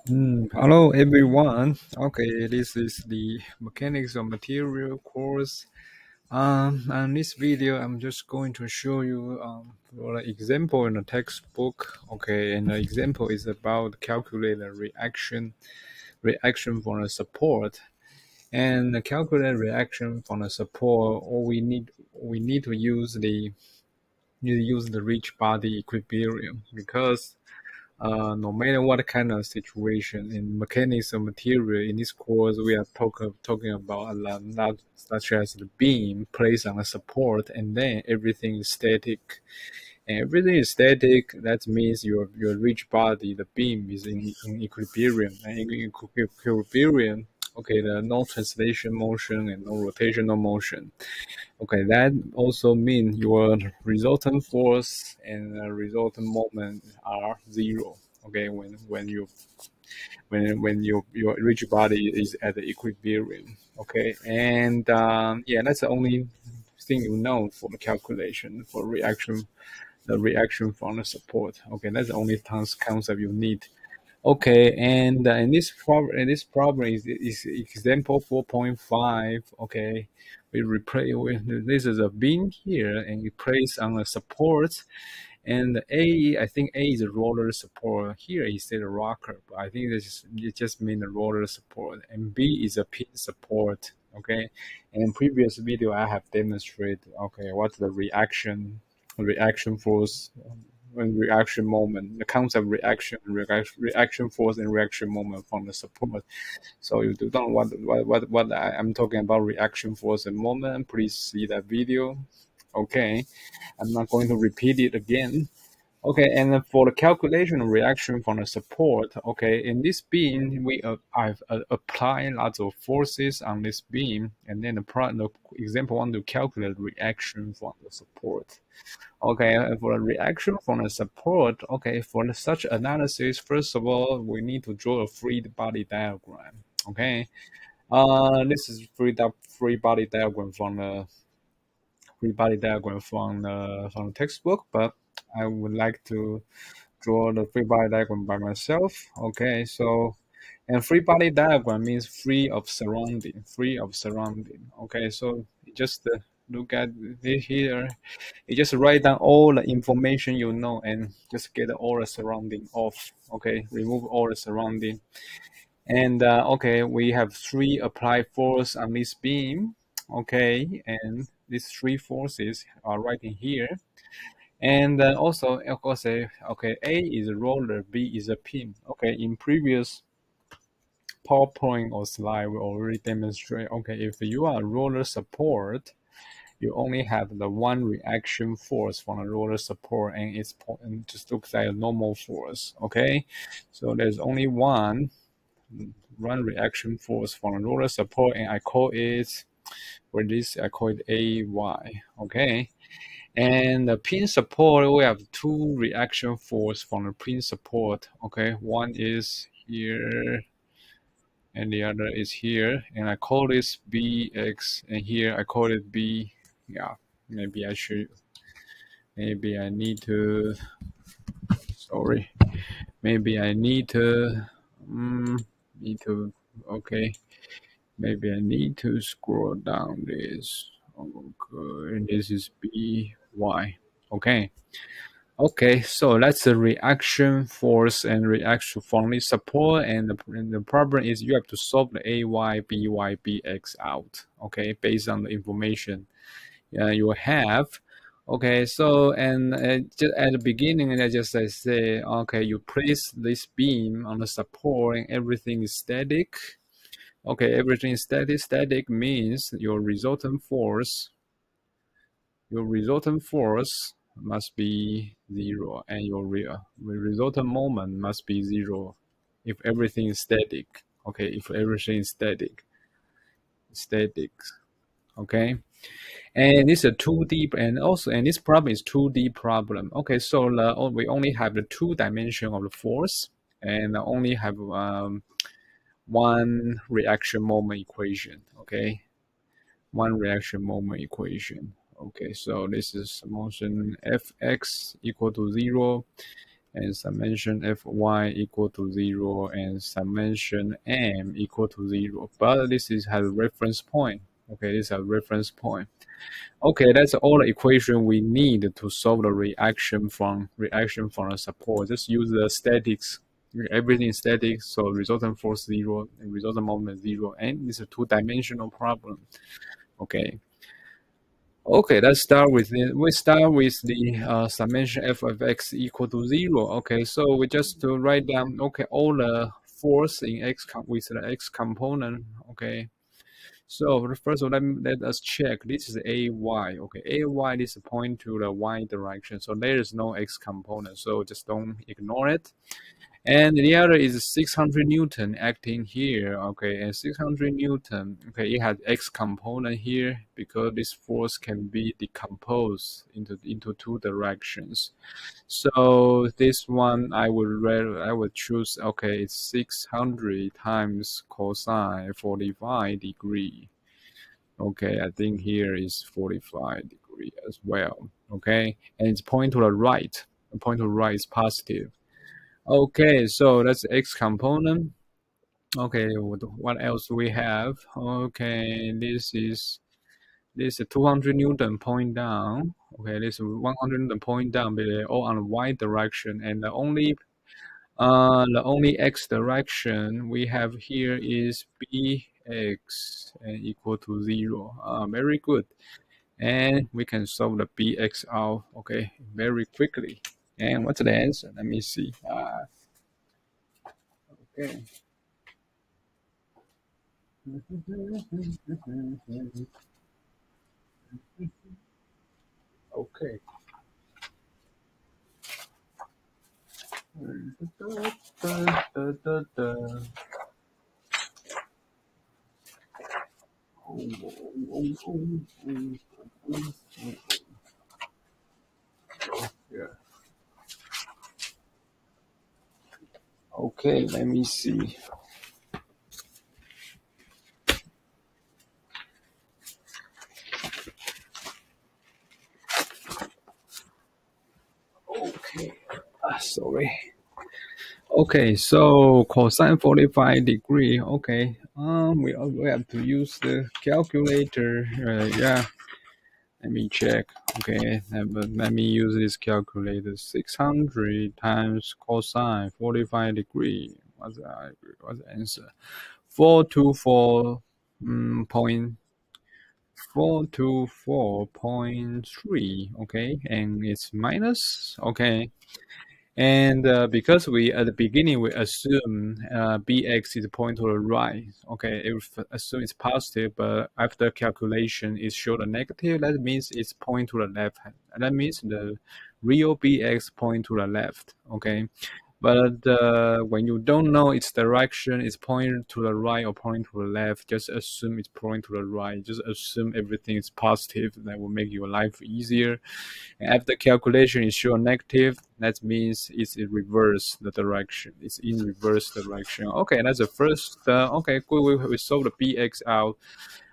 Hello everyone. Okay, this is the mechanics of material course. And this video, I'm just going to show you for an example in a textbook. Okay, and the example is about calculate the reaction for a support. And the calculate reaction for the support. All we need to use the rich body equilibrium because no matter what kind of situation in mechanics of material, in this course, we are talking about a lot, such as the beam placed on a support, and then everything is static. And everything is static. That means your rigid body, the beam, is in equilibrium. And in equilibrium, okay, the no translation motion and no rotational motion. Okay, that also means your resultant force and resultant moment are zero. Okay, when your rigid body is at the equilibrium. Okay, and yeah, that's the only thing you know for the calculation for reaction, the reaction from the support. Okay, that's the only concept you need. Okay, and this problem is example 4.5. Okay, we replace this is a beam here, and we place on a support, and I think A is a roller support. Here is said a rocker, but I think it just means a roller support, and B is a pin support. Okay, and in previous video I have demonstrated. Okay, what's the reaction force and reaction moment, the concept reaction force and reaction moment from the support. So you do not what I'm talking about reaction force and moment, please see that video. Okay, I'm not going to repeat it again. Okay, and then for the calculation of reaction from the support, okay, in this beam, I've applied lots of forces on this beam, and then the example want to calculate reaction from the support. Okay, and for the reaction from the support, okay, for such analysis, first of all, we need to draw a free body diagram. Okay, this is free body diagram from the textbook, but I would like to draw the free body diagram by myself. Okay, so and free body diagram means free of surrounding. Okay, so just look at it here. You just write down all the information you know and just get all the surrounding off. Okay, remove all the surrounding. And okay, we have three applied force on this beam. Okay, and these three forces are right in here. And also, of course, okay, A is a roller, B is a pin. Okay, in previous PowerPoint or slide, we already demonstrate, okay, if you are roller support, you only have the one reaction force from the roller support, and it's just looks like a normal force. Okay, so there's only one reaction force from the roller support, and I call it I call it AY. Okay, and the pin support, we have two reaction force from the pin support. Okay, one is here and the other is here, and I call this BX, and here I call it B. Yeah, maybe I need to, sorry, maybe I need to, okay, maybe I need to scroll down this. Okay, and this is BY. Okay. Okay, so that's the reaction force and reaction formally support, and the problem is you have to solve the AY, BY, BX out, okay, based on the information you have. Okay, so and just at the beginning, I say, okay, you place this beam on the support and everything is static. Okay, everything is static. Static means your resultant force must be zero, and your resultant moment must be zero if everything is static. Okay, if everything is static. Okay, and this is a 2D, and this problem is 2D problem. Okay, so we only have the two dimension of the force, and only have one reaction moment equation. Okay, one reaction moment equation. Okay, so this is motion Fx equal to 0, and summation Fy equal to 0, and summation M equal to 0. But this is has a reference point. Okay, this is a reference point. Okay, that's all the equation we need to solve the reaction from the support. Just use the statics. Everything is static, so resultant force 0 and resultant moment 0, and it's a two-dimensional problem. Okay. Okay, let's start with it. We start with the summation f of x equal to 0. Okay, so we just to write down, okay, all the force in x with the x component. Okay, so first of all, let us check. This is ay. Okay, ay is point to the y direction, so there is no x component, so just don't ignore it. And the other is 600 Newton acting here. Okay, and 600 Newton, okay, it has x component here because this force can be decomposed into two directions. So this one I would choose, okay, it's 600 times cosine 45 degree. Okay, I think here is 45 degree as well. Okay, and it's point to the right. The point to the right is positive. Okay, so that's x component. Okay, what else we have? Okay, this is 200 Newton point down. Okay, this is 100 Newton point down, but they're all on the y direction, and the only x direction we have here is bx and equal to 0. Very good, and we can solve the bx out. Okay, very quickly. And what's the answer? Let me see. Okay. Okay. Yeah. Okay, let me see. Okay. Sorry. Okay, so cosine 45 degree. Okay. We have to use the calculator. Yeah. Let me check. Okay, let me use this calculator. 600 times cosine 45 degree. What's the answer? 424 point 424.3. Okay, and it's minus. Okay, and because we at the beginning we assume bx is point to the right. Okay, if assume it's positive, but after calculation it showed a negative, that means it's point to the left. That means the real bx point to the left. Okay, but when you don't know its direction, it's pointing to the right or pointing to the left, just assume it's pointing to the right. Just assume everything is positive. That will make your life easier. And after calculation is shown negative, that means it's in reverse the direction. It's in reverse direction. Okay, that's the first. Okay, good. We solve the bx out.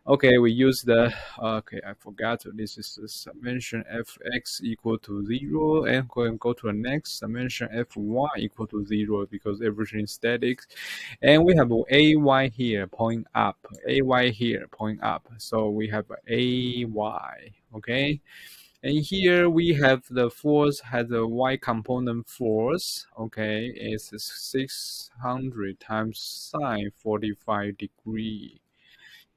Okay, we use the, okay, I forgot. This is the summation fx equal to 0, and go to the next summation fy equal to 0 because everything is static. And we have ay here, point up. Ay here, point up. So we have ay, okay? And here we have the force has a y component force, okay? It's 600 times sine 45 degree.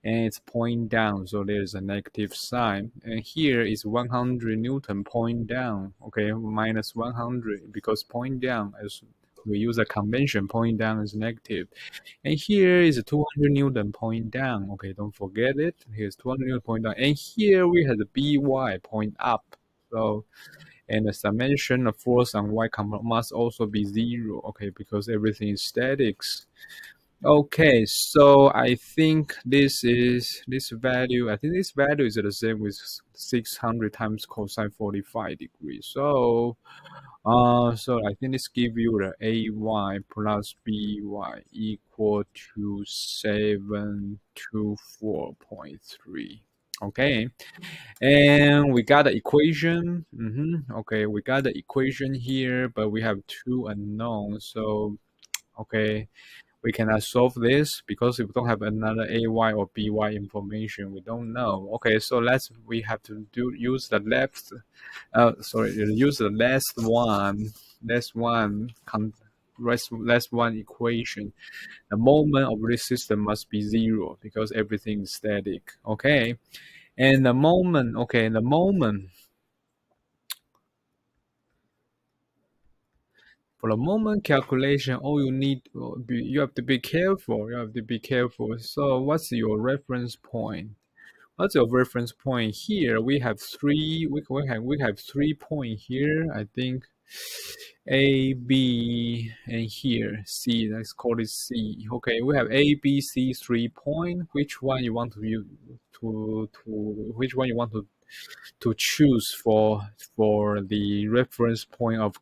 And it's point down, so there's a negative sign. And here is 100 Newton point down, okay, minus 100 because point down, as we use a convention, point down is negative. And here is 200 Newton point down, okay, don't forget it. Here's 200 Newton point down. And here we have the by point up. So, and the summation of force on y component must also be 0, okay, because everything is statics. Okay, so I think this value, I think this value is the same with 600 times cosine 45 degrees. So, so I think this gives you the ay plus by equal to 724.3. Okay, and we got the equation. Okay, we got the equation here, but we have two unknowns. So, okay, we cannot solve this because we don't have another AY or BY information. We don't know. Okay, so we have to use the left. Sorry, use the last one equation. The moment of this system must be zero because everything is static. Okay, and the moment. Okay, the moment. For the moment calculation, all you need, you have to be careful. You have to be careful. So, what's your reference point? What's your reference point here? We have three. We have 3 point here. I think A, B, and here C. Let's call it C. Okay, we have A, B, C 3 point. Which one you want to use which one you want to choose for the reference point of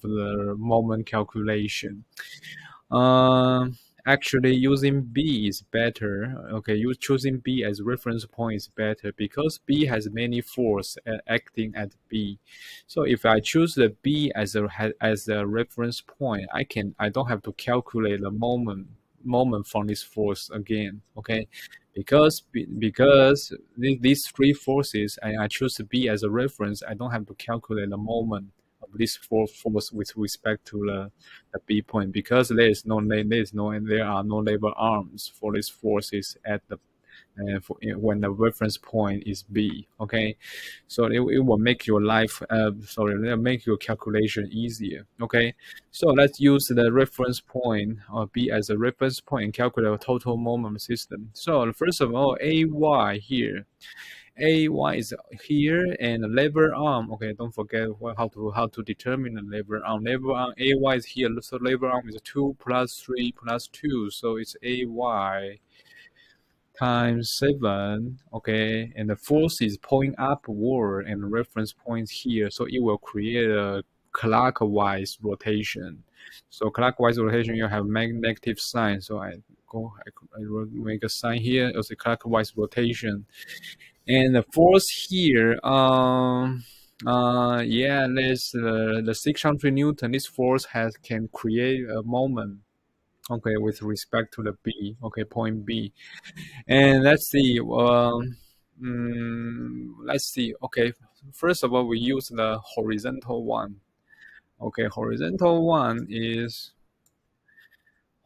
the moment calculation? Actually, using B is better. Okay, you choosing B as reference point is better because B has many force acting at B. So if I choose the B as a reference point, I don't have to calculate the moment from this force again. Okay, because these three forces, I choose B as a reference. I don't have to calculate the moment of this force with respect to the B point because there are no labor arms for these forces at the when the reference point is B. Okay, so it will make your life it'll make your calculation easier. Okay, so let's use the reference point or B as a reference point and calculate a total moment system. So first of all, AY here. AY is here and the lever arm. Okay, don't forget how to determine the lever arm. Lever arm AY is here, so lever arm is 2 plus 3 plus 2, so it's AY times 7. Okay, and the force is pointing upward and the reference point here, so it will create a clockwise rotation. So clockwise rotation, you have negative sign. So I make a sign here as a clockwise rotation. And the force here, yeah, there's the 600 Newton. This force can create a moment, okay, with respect to the B, okay, point B. And let's see, let's see, okay, first of all, we use the horizontal one. Okay, horizontal one is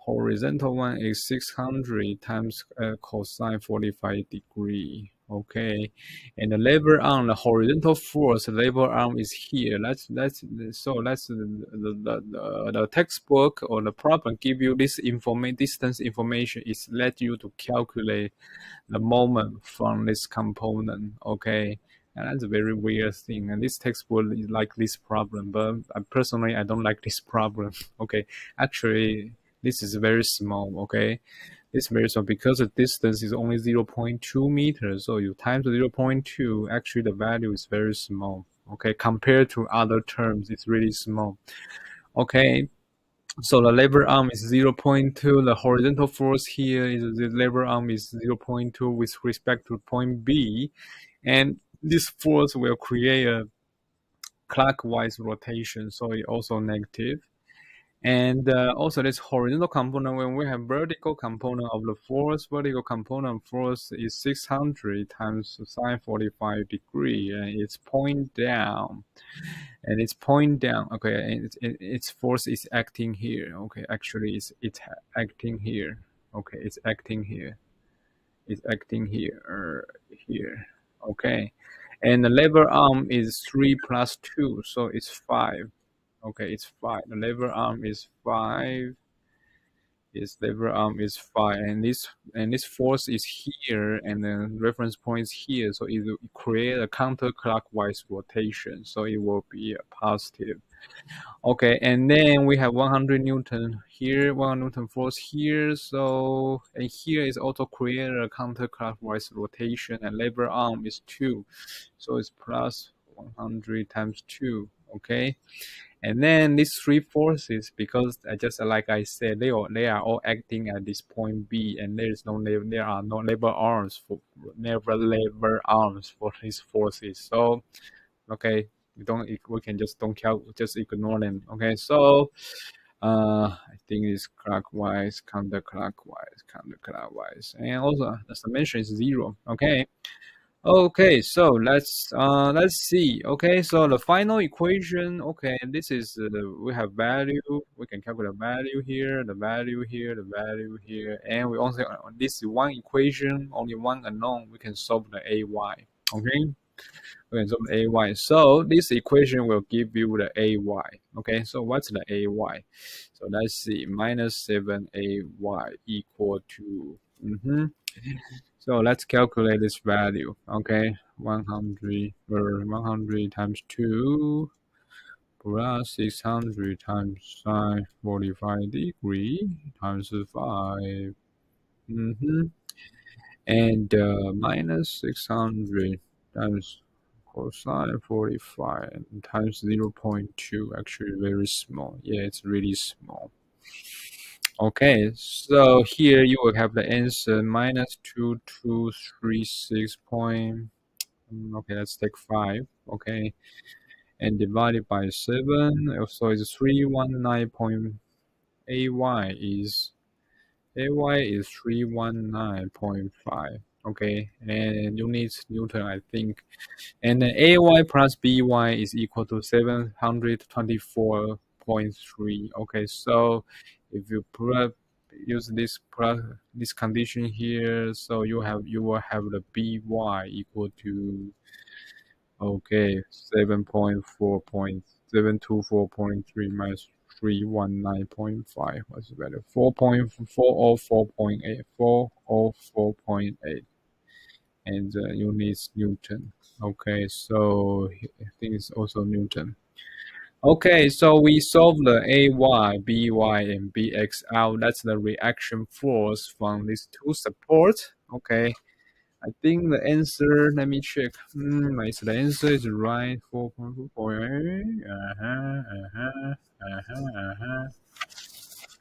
600 times cosine 45 degree. Okay, and the lever arm, the horizontal force, the lever arm is here. The textbook or the problem give you this distance information is let you to calculate the moment from this component. Okay, and that's a very weird thing. And this textbook is like this problem, but personally I don't like this problem. Okay, actually this is very small. Okay, it's very small because the distance is only 0.2 meters. So you times 0.2, actually the value is very small. Okay, compared to other terms, it's really small. Okay, so the lever arm is 0.2. The horizontal force here is the lever arm is 0.2 with respect to point B, and this force will create a clockwise rotation. So it's also negative. And also this horizontal component, when we have vertical component of the force, vertical component force is 600 times sine 45 degree, and it's point down. And it's point down, okay, and its force is acting here. Okay, actually it's acting here. Okay, it's acting here. It's acting here, here. Okay, and the lever arm is 3 plus 2, so it's 5. Okay, it's 5. The lever arm is 5. Its lever arm is 5, and this force is here, and then reference point is here. So it will create a counterclockwise rotation. So it will be a positive. Okay, and then we have 100 Newton here, 100 Newton force here. So and here is also create a counterclockwise rotation, and lever arm is 2. So it's plus 100 times 2. Okay. And then these three forces, because just like I said, they are all acting at this point B, and there are no lever arms for these forces. So okay, we can just don't just ignore them. Okay, so I think it's clockwise, counterclockwise, and also the summation is 0. Okay. Okay, so let's see. Okay, so the final equation. Okay, this is we have value. We can calculate value here, the value here, the value here, and we also this is one equation, only one unknown. We can solve the AY. Okay, we can solve the AY. So this equation will give you the AY. Okay, so what's the AY? So let's see, minus 7AY equal to. So let's calculate this value. Okay, 100 or 100 times 2 plus 600 times sine 45 degree times 5. And minus 600 times cosine 45 times 0.2. Actually, very small. Yeah, it's really small. Okay, so here you will have the answer minus 2236 point. Okay, let's take 5. Okay, and divided by 7. So it's 319. AY is 319.5. Okay, and units Newton, I think. And then AY plus BY is equal to 724.3. Okay, so if you use this condition here, so you will have the BY equal to, okay, 7.4.724.3 minus 319.5. What's the value? 4.404.8. 404.8. And the units Newton. Okay, so I think it's also Newton. Okay, so we solve the AY, BY, and BX out. That's the reaction force from these two supports. Okay, I think the answer, let me check. The answer is right. 4.4.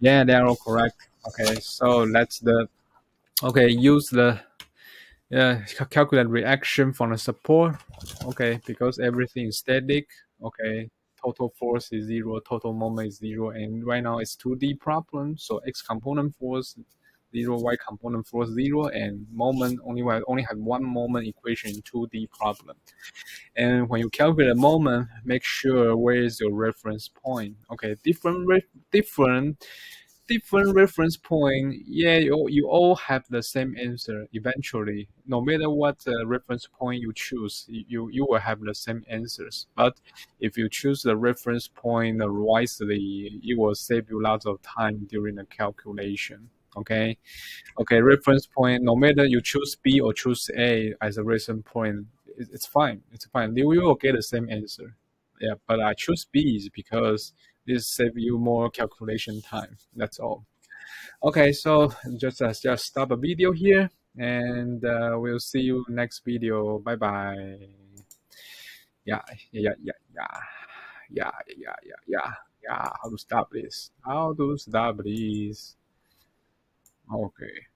Yeah, they are all correct. Okay, so that's the, okay, use the calculate reaction from the support. Okay, because everything is static. Okay, total force is 0, total moment is 0, and right now it's 2D problem. So x component force 0, y component force 0, and moment only have one moment equation in 2D problem. And when you calculate a moment, make sure where is your reference point. Okay, different reference point, yeah, you all have the same answer eventually. No matter what reference point you choose, you will have the same answers. But if you choose the reference point wisely, it will save you lots of time during the calculation. Okay, reference point, no matter you choose B or choose A as a reference point, it's fine. It's fine. You will get the same answer. Yeah, but I choose B is because this save you more calculation time. That's all. Okay, so just stop the video here, and we'll see you next video. Bye bye. Yeah, yeah, yeah, yeah, yeah, yeah, yeah, yeah, yeah. How to stop this? How to stop this? Okay.